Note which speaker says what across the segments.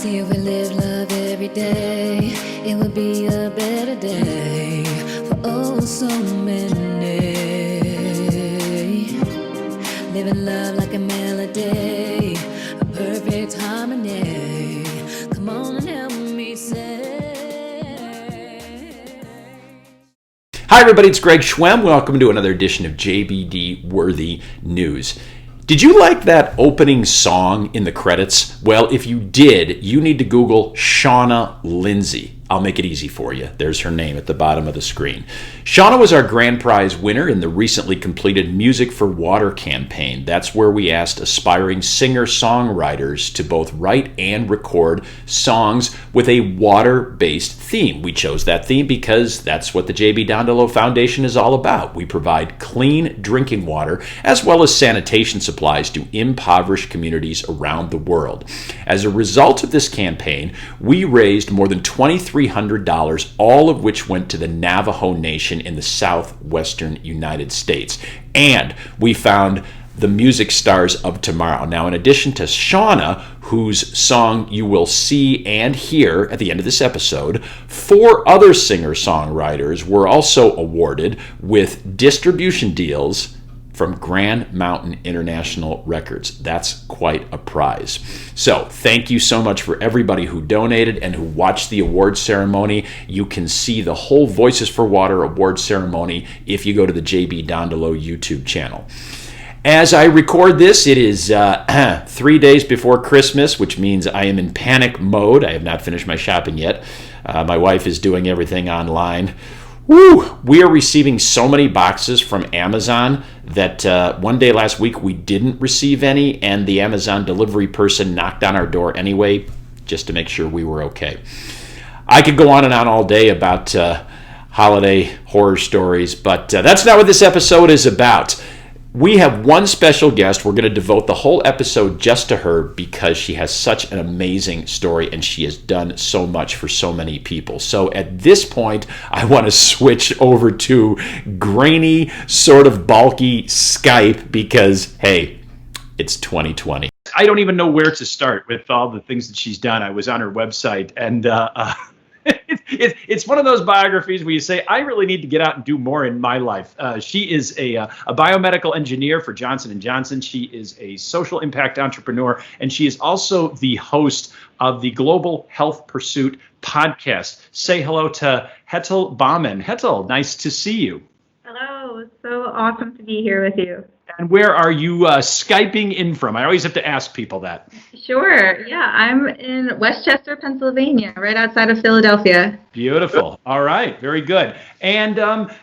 Speaker 1: See if we live love every day, it would be a better day for oh so many. Living love like a melody, a perfect harmony. Come on and help me say.
Speaker 2: Hi everybody, it's Greg Schwem. Welcome to another edition of JBD Worthy News. Did you like that opening song in the credits? Well, if you did, you need to Google Shawna Linzy. I'll make it easy for you. There's her name at the bottom of the screen. Shawna was our grand prize winner in the recently completed Music for Water campaign. That's where we asked aspiring singer-songwriters to both write and record songs with a water-based theme. We chose that theme because that's what the Dondolo Foundation is all about. We provide clean drinking water as well as sanitation supplies to impoverished communities around the world. As a result of this campaign, we raised more than $2,300, all of which went to the Navajo Nation in the southwestern United States. And we found the music stars of tomorrow. Now, in addition to Shawna, whose song you will see and hear at the end of this episode, 4 other singer-songwriters were also awarded with distribution deals from Grand Mountain International Records. That's quite a prize. So thank you so much for everybody who donated and who watched the award ceremony. You can see the whole Voices for Water award ceremony if you go to the JB Dondolo YouTube channel. As I record this, it is 3 days before Christmas, which means I am in panic mode. I have not finished my shopping yet. My wife is doing everything online. Woo! We are receiving so many boxes from Amazon that one day last week we didn't receive any, and the Amazon delivery person knocked on our door anyway just to make sure we were okay. I could go on and on all day about holiday horror stories, but that's not what this episode is about. We have one special guest. We're going to devote the whole episode just to her because she has such an amazing story and she has done so much for so many people. So at this point, I want to switch over to grainy, sort of bulky Skype because, hey, it's 2020. I don't even know where to start with all the things that she's done. I was on her website and it's one of those biographies where you say, I really need to get out and do more in my life. She is a biomedical engineer for Johnson & Johnson. She is a social impact entrepreneur, and she is also the host of the Global Health Pursuit podcast. Say hello to Hetal Baman. Hetal, nice to see you.
Speaker 3: Hello, it's so awesome to be here with you.
Speaker 2: And where are you Skyping in from? I always have to ask people that.
Speaker 3: Sure, yeah, I'm in Westchester, Pennsylvania, right outside of Philadelphia.
Speaker 2: Beautiful. All right, very good. And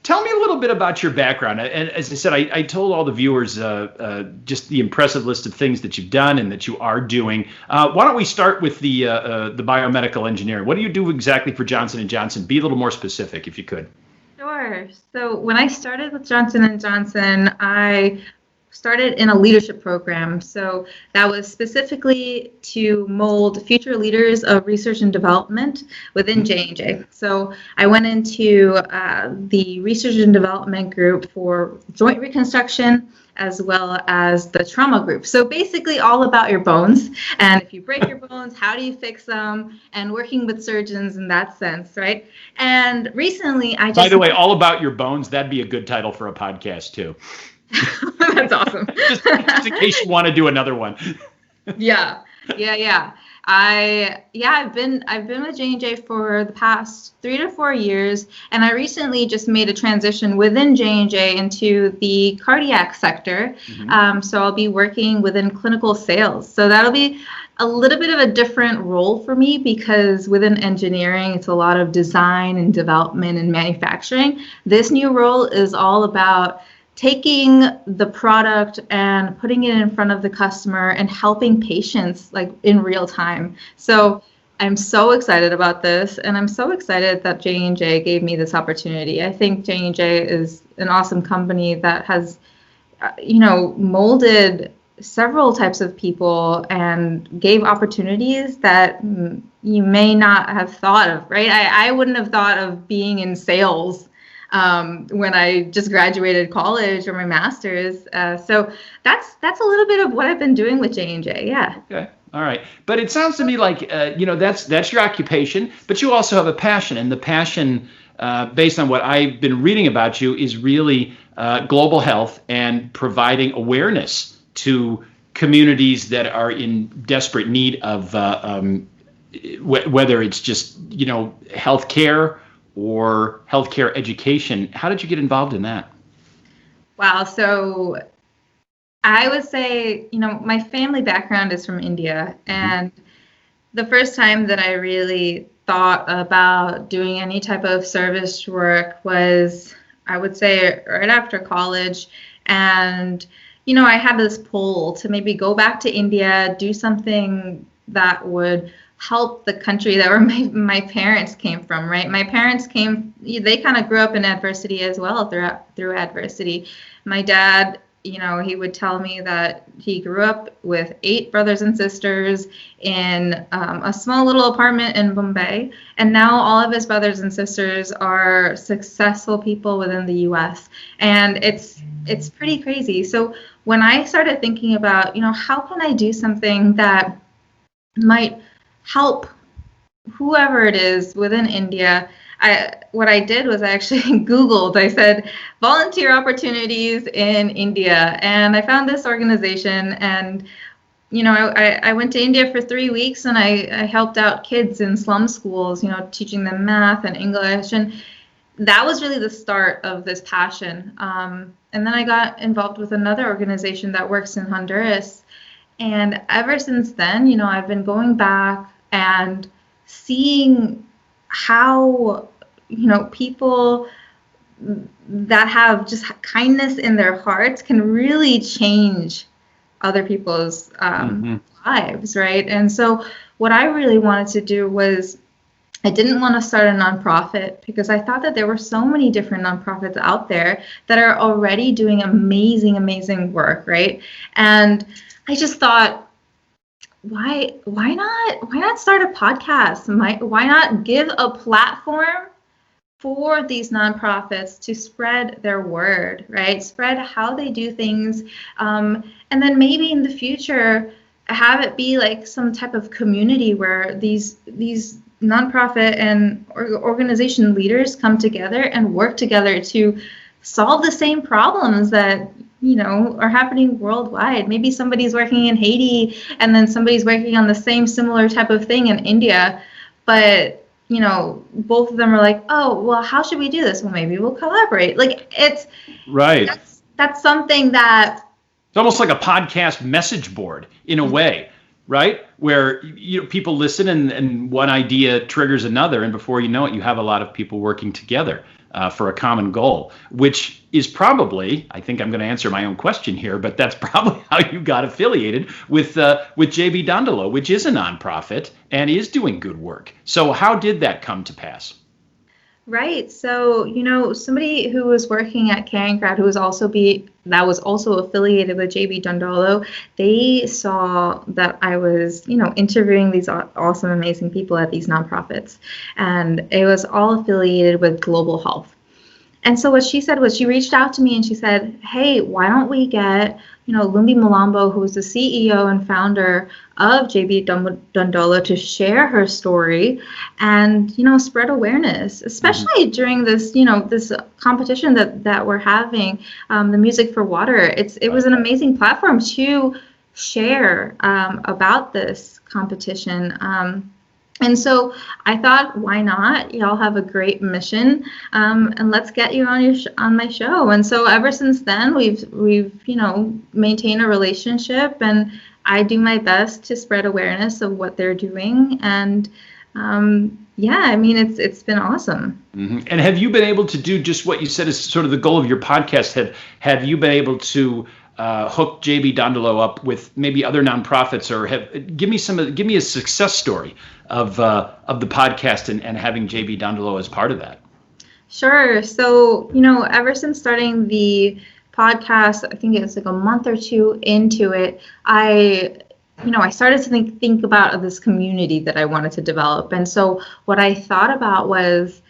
Speaker 2: tell me a little bit about your background. And as I said, I told all the viewers just the impressive list of things that you've done and that you are doing. Why don't we start with the biomedical engineer? What do you do exactly for Johnson & Johnson? Be a little more specific, if you could.
Speaker 3: Sure. So when I started with Johnson & Johnson, I started in a leadership program. So that was specifically to mold future leaders of research and development within J&J. So I went into the research and development group for joint reconstruction as well as the trauma group. So basically all about your bones. And if you break your bones, how do you fix them? And working with surgeons in that sense, right? And recently I just... By
Speaker 2: the way, all about your bones, that'd be a good title for a podcast too.
Speaker 3: That's awesome.
Speaker 2: just in case you want to do another one.
Speaker 3: Yeah. I've been with J&J for the past 3 to 4 years, and I recently just made a transition within J&J into the cardiac sector.
Speaker 2: Mm-hmm.
Speaker 3: So I'll be working within clinical sales. So that'll be a little bit of a different role for me because within engineering, it's a lot of design and development and manufacturing. This new role is all about taking the product and putting it in front of the customer and helping patients like in real time. So I'm so excited about this, and I'm so excited that J&J gave me this opportunity. I think J&J is an awesome company that has, molded several types of people and gave opportunities that you may not have thought of, right? I wouldn't have thought of being in sales when I just graduated college or my master's. So that's a little bit of what I've been doing with J&J. Yeah.
Speaker 2: Okay. All right. But it sounds to me like, that's your occupation, but you also have a passion. And the passion, based on what I've been reading about you, is really global health and providing awareness to communities that are in desperate need of whether it's just, healthcare or healthcare education. How did you get involved in that?
Speaker 3: Wow. So I would say, my family background is from India. And the first time that I really thought about doing any type of service work was, I would say, right after college. And, I had this pull to maybe go back to India, do something that would help the country that were my parents came from, right? My parents they kind of grew up in adversity as well, through adversity. My dad, he would tell me that he grew up with 8 brothers and sisters in a small little apartment in Bombay. And now all of his brothers and sisters are successful people within the US. And it's pretty crazy. So when I started thinking about, how can I do something that might help whoever it is within India, what I did was I actually Googled, I said, volunteer opportunities in India. And I found this organization, and, I went to India for 3 weeks, and I helped out kids in slum schools, teaching them math and English. And that was really the start of this passion. And then I got involved with another organization that works in Honduras. And ever since then, I've been going back and seeing how, people that have just kindness in their hearts can really change other people's lives, right? And so what I really wanted to do was, I didn't want to start a nonprofit because I thought that there were so many different nonprofits out there that are already doing amazing, amazing work, right? And I just thought, why not start a podcast? Why not give a platform for these nonprofits to spread their word, right? Spread how they do things, and then maybe in the future have it be like some type of community where these nonprofit and organization leaders come together and work together to solve the same problems that are happening worldwide. Maybe somebody's working in Haiti and then somebody's working on the same similar type of thing in India, but both of them are like, oh, well, how should we do this? Well, maybe we'll collaborate. Like, it's right. That's something that
Speaker 2: it's almost like a podcast message board in a way, right? Where people listen and one idea triggers another, and before you know it, you have a lot of people working together for a common goal, which is probably, I think I'm going to answer my own question here, but that's probably how you got affiliated with JB Dondolo, which is a nonprofit and is doing good work. So how did that come to pass?
Speaker 3: Right. So, somebody who was working at Caring Crowd, that was also affiliated with JB Dondolo, they saw that I was, interviewing these awesome, amazing people at these nonprofits. And it was all affiliated with global health. And so what she said was, she reached out to me and she said, hey, why don't we get, Lumbi Malambo, who is the CEO and founder of JB Dondolo, to share her story and, spread awareness, especially during this, this competition that we're having, the Music for Water. It was an amazing platform to share about this competition. And so I thought, why not? Y'all have a great mission, and let's get you on my show. And so ever since then, we've maintained a relationship, and I do my best to spread awareness of what they're doing. And it's been awesome.
Speaker 2: Mm-hmm. And have you been able to do just what you said is sort of the goal of your podcast? Have you been able to hook JB Dondolo up with maybe other nonprofits, or give me a success story of the podcast and having JB Dondolo as part of that?
Speaker 3: Sure. So, ever since starting the podcast, I think it was like a month or two into it, I started to think about this community that I wanted to develop. And so what I thought about was,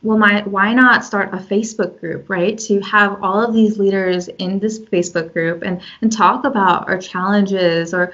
Speaker 3: well, why not start a Facebook group, right? To have all of these leaders in this Facebook group and talk about our challenges or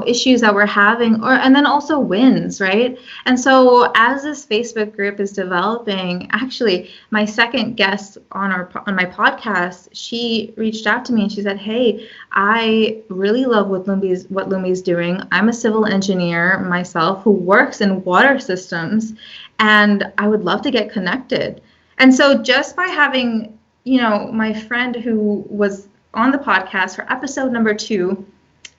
Speaker 3: issues that we're having, and then also wins, right? And so as this Facebook group is developing, actually my second guest on my podcast, she reached out to me and she said, "Hey, I really love what Lumbi's doing. I'm a civil engineer myself who works in water systems, and I would love to get connected." And so just by having, my friend who was on the podcast for episode number 2,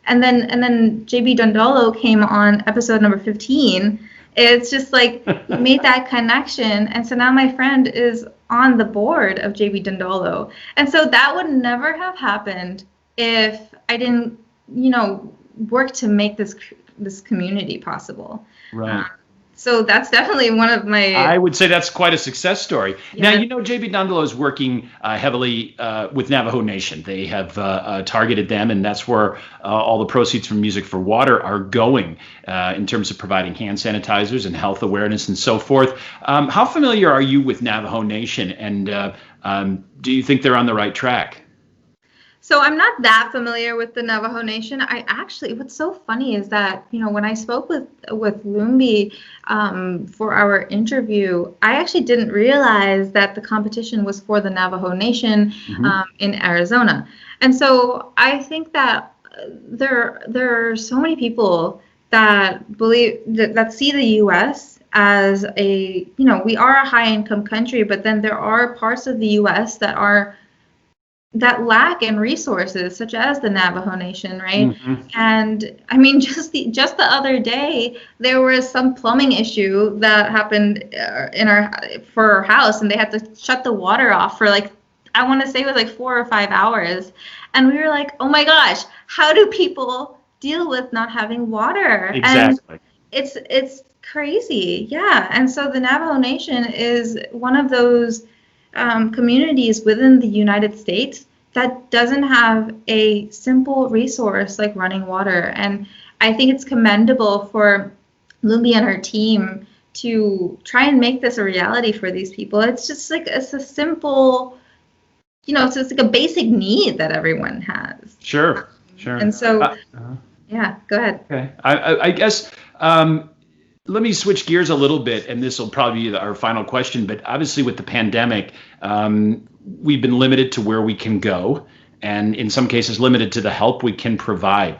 Speaker 3: and then JB Dondolo came on episode number 15, it's just like we made that connection. And so now my friend is on the board of JB Dondolo. And so that would never have happened if I didn't, work to make this community possible.
Speaker 2: Right.
Speaker 3: So that's definitely one of my...
Speaker 2: I would say that's quite a success story.
Speaker 3: Yeah.
Speaker 2: Now, JB Dondolo is working heavily with Navajo Nation. They have targeted them, and that's where all the proceeds from Music for Water are going in terms of providing hand sanitizers and health awareness and so forth. How familiar are you with Navajo Nation, and do you think they're on the right track?
Speaker 3: So I'm not that familiar with the Navajo Nation. What's so funny is that, when I spoke with Lumbi for our interview, I actually didn't realize that the competition was for the Navajo Nation in Arizona. And so I think that there are so many people that believe that see the U.S. as we are a high income country, but then there are parts of the U.S. that lack in resources, such as the Navajo Nation, right? Mm-hmm. And I mean, just the other day, there was some plumbing issue that happened for our house, and they had to shut the water off for I want to say it was 4 or 5 hours, and we were like, oh my gosh, how do people deal with not having water?
Speaker 2: Exactly.
Speaker 3: And it's crazy, yeah. And so the Navajo Nation is one of those communities within the United States that doesn't have a simple resource like running water. And I think it's commendable for Lumbi and her team to try and make this a reality for these people. It's just it's a simple, it's like a basic need that everyone has.
Speaker 2: Sure. And
Speaker 3: so, yeah, go ahead.
Speaker 2: Okay. I guess, let me switch gears a little bit, and this will probably be our final question. But obviously, with the pandemic, we've been limited to where we can go, and in some cases, limited to the help we can provide.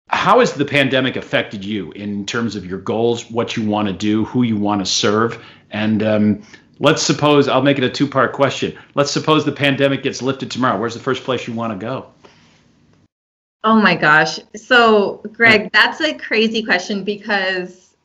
Speaker 2: How has the pandemic affected you in terms of your goals, what you want to do, who you want to serve? And let's suppose, I'll make it a 2-part question. Let's suppose the pandemic gets lifted tomorrow. Where's the first place you want to go?
Speaker 3: Oh my gosh. So, Greg, that's a crazy question because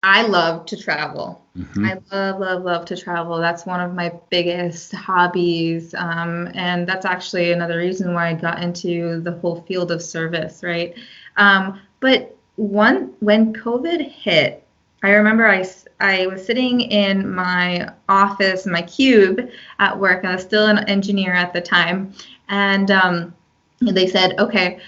Speaker 3: I love to travel. Mm-hmm. I love to travel. That's one of my biggest hobbies. And that's actually another reason why I got into the whole field of service, right? But when COVID hit, I remember I was sitting in my office, my cube at work. I was still an engineer at the time. And they said, okay,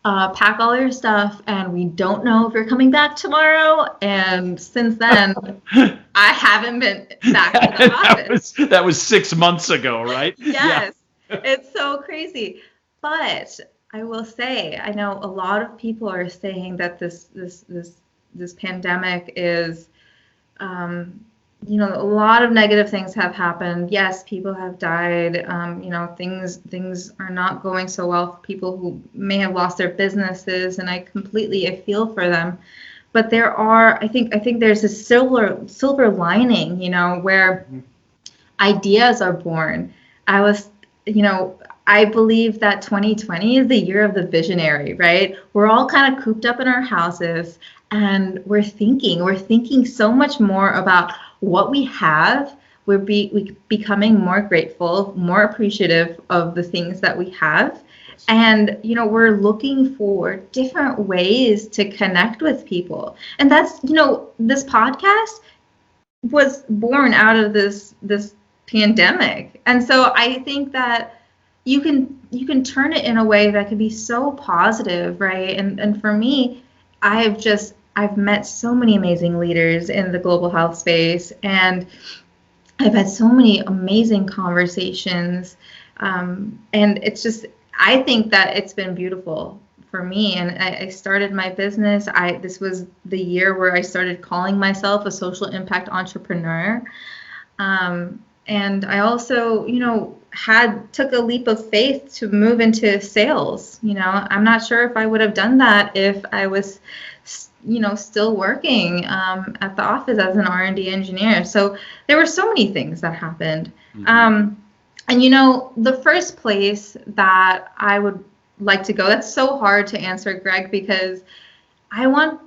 Speaker 3: pack all your stuff, and we don't know if you're coming back tomorrow. And since then, I haven't been back to the office.
Speaker 2: That was 6 months ago, right?
Speaker 3: Yes, yeah. It's so crazy. But I will say, I know a lot of people are saying that this pandemic is, a lot of negative things have happened. Yes, people have died. Things are not going so well for people who may have lost their businesses, and I feel for them. But there are, I think there's a silver lining, where ideas are born. I believe that 2020 is the year of the visionary, right? We're all kind of cooped up in our houses, and we're thinking so much more about what we have. We're becoming more grateful, more appreciative of the things that we have. And, we're looking for different ways to connect with people. And that's, this podcast was born out of this pandemic. And so I think that you can turn it in a way that can be so positive, right? And for me, I've just I've met so many amazing leaders in the global health space, and I've had so many amazing conversations. And it's just, I think that it's been beautiful for me. And I started my business. This was the year where I started calling myself a social impact entrepreneur. And I also, took a leap of faith to move into sales. I'm not sure if I would have done that if I was, still working at the office as an R&D engineer. So there were so many things that happened. And the first place that I would like to go, that's so hard to answer, Greg, because I want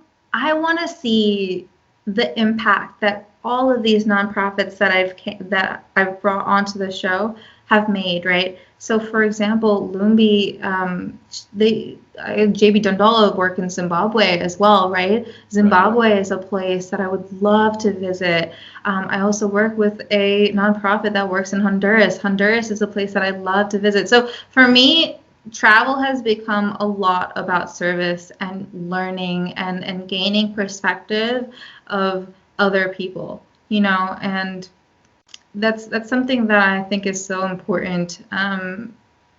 Speaker 3: to see the impact that all of these nonprofits that I've brought onto the show have made, right? So, for example, Lumbi, JB Dondolo work in Zimbabwe as well, right? Zimbabwe is a place that I would love to visit. I also work with a nonprofit that works in Honduras. Honduras is a place that I'd love to visit. So, for me, travel has become a lot about service and learning and gaining perspective of other people, and that's something that I think is so important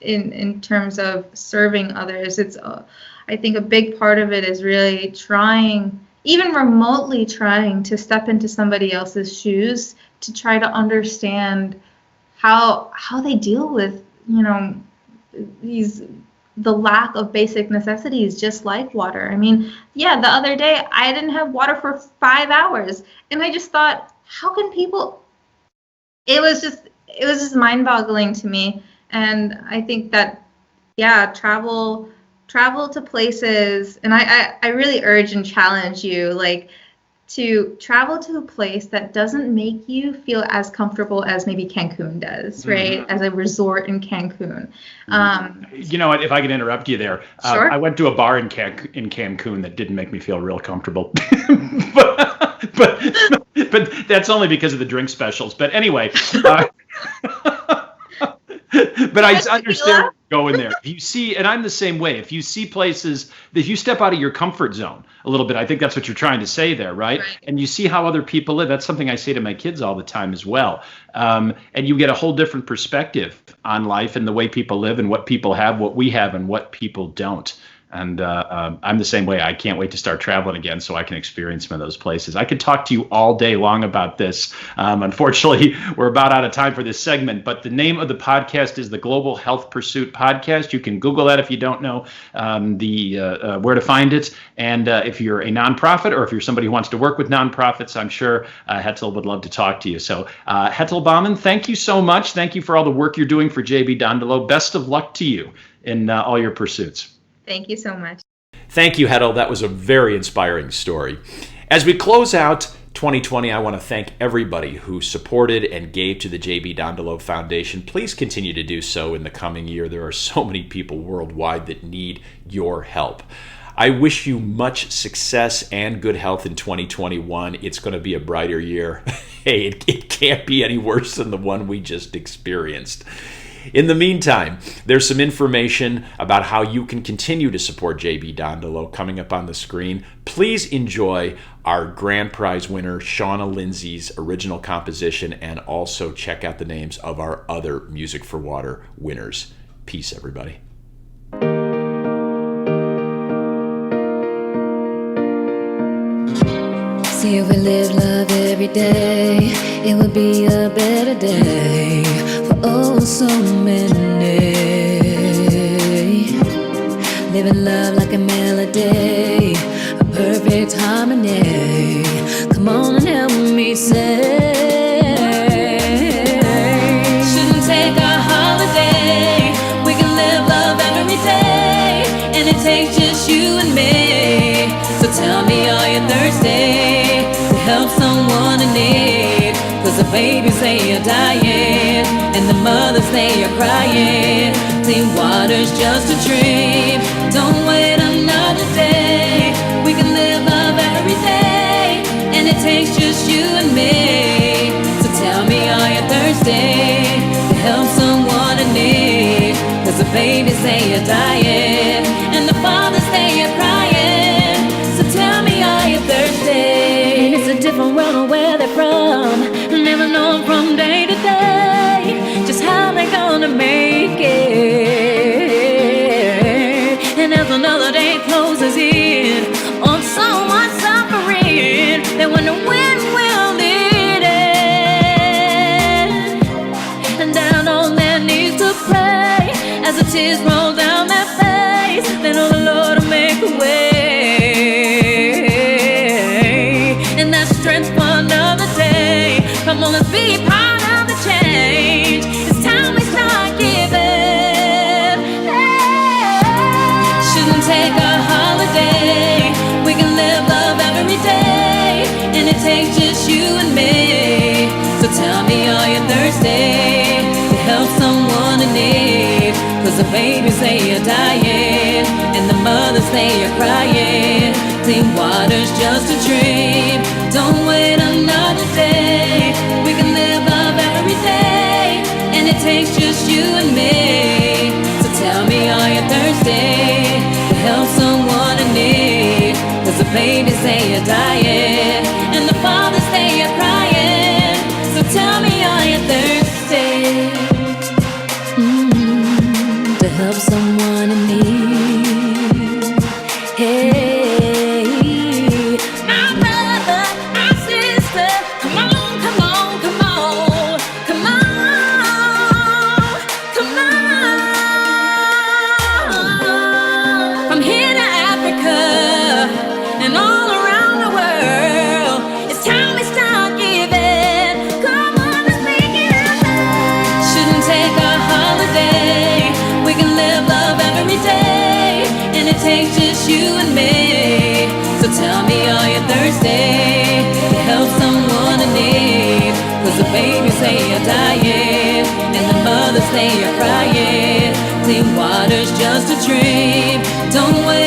Speaker 3: in terms of serving others. It's I think a big part of it is really trying, even remotely trying to step into somebody else's shoes to try to understand how they deal with the lack of basic necessities, just like water. I mean, yeah, the other day I didn't have water for 5 hours, and I just thought, how can people? It was just mind-boggling to me. And I think that, yeah, travel to places, and I really urge and challenge you, like, to travel to a place that doesn't make you feel as comfortable as maybe Cancun does, right? As a resort in Cancun.
Speaker 2: You know what? If I can interrupt you there,
Speaker 3: Sure.
Speaker 2: I went to a bar in Cancun that didn't make me feel real comfortable, but that's only because of the drink specials. But anyway. But I understand going there. If you see, and I'm the same way, if you see places, if you step out of your comfort zone a little bit, I think that's what you're trying to say there, right? And you see how other people live. That's something I say to my kids all the time as well. And you get a whole different perspective on life and the way people live and what people have, what we have, and what people don't. And I'm the same way. I can't wait to start traveling again so I can experience some of those places. I could talk to you all day long about this. Unfortunately, we're about out of time for this segment, but the name of the podcast is the Global Health Pursuit Podcast. You can Google that if you don't know where to find it. And if you're a nonprofit or if you're somebody who wants to work with nonprofits, I'm sure Hetal would love to talk to you. So Hetal Baman, thank you so much. Thank you for all the work you're doing for JB Dondolo. Best of luck to you in all your pursuits.
Speaker 3: Thank you so much.
Speaker 2: Thank you, Hetal. That was a very inspiring story. As we close out 2020, I want to thank everybody who supported and gave to the JB Dondolo Foundation. Please continue to do so in the coming year. There are so many people worldwide that need your help. I wish you much success and good health in 2021. It's going to be a brighter year. Hey, it can't be any worse than the one we just experienced. In the meantime, there's some information about how you can continue to support JB Dondolo coming up on the screen. Please enjoy our grand prize winner, Shawna Linzy's original composition, and also check out the names of our other Music for Water winners. Peace, everybody.
Speaker 1: See, if we live love every day, it would be a better day for oh so many. Living love like a melody, a perfect harmony. Come on and help me say, shouldn't take a holiday. We can live love every day, and it takes just you and me. So tell me, are you thirsty? Help someone in need, 'cause the babies say you're dying, and the mothers say you're crying. Clean water's just a dream, don't wait another day. We can live love every day, and it takes just you and me. So tell me, are you thirsty to help someone in need? 'Cause the babies say you're dying, and the fathers say you're crying. So tell me, are you tears roll down their face, then oh the Lord will make a way. And that's strength for another day. Come on, let's be part of the change. It's time we start giving. Shouldn't take a holiday. We can live love every day, and it takes just you and me. So tell me, are you thirsty to help someone in need? Cause the babies they are dying, and the mothers they are crying. Clean water's just a dream. Don't wait another day. We can live love every day, and it takes just you and me. So tell me, are you thirsty to help someone in need? Cause the babies they are dying, and the fathers they are crying. So tell me, are you thirsty to help someone in need? Hey, my brother, my sister, come on, come on, come on, come on, come on. From here to Africa and all around the world, it's time we start giving. Come on, let's make it happen. Shouldn't take a holiday. We can live love every day, and it takes just you and me. So tell me, are you thirsty to help someone in need? Cause the babies they are dying, and the mothers they are crying. Clean water's just a dream. Don't wait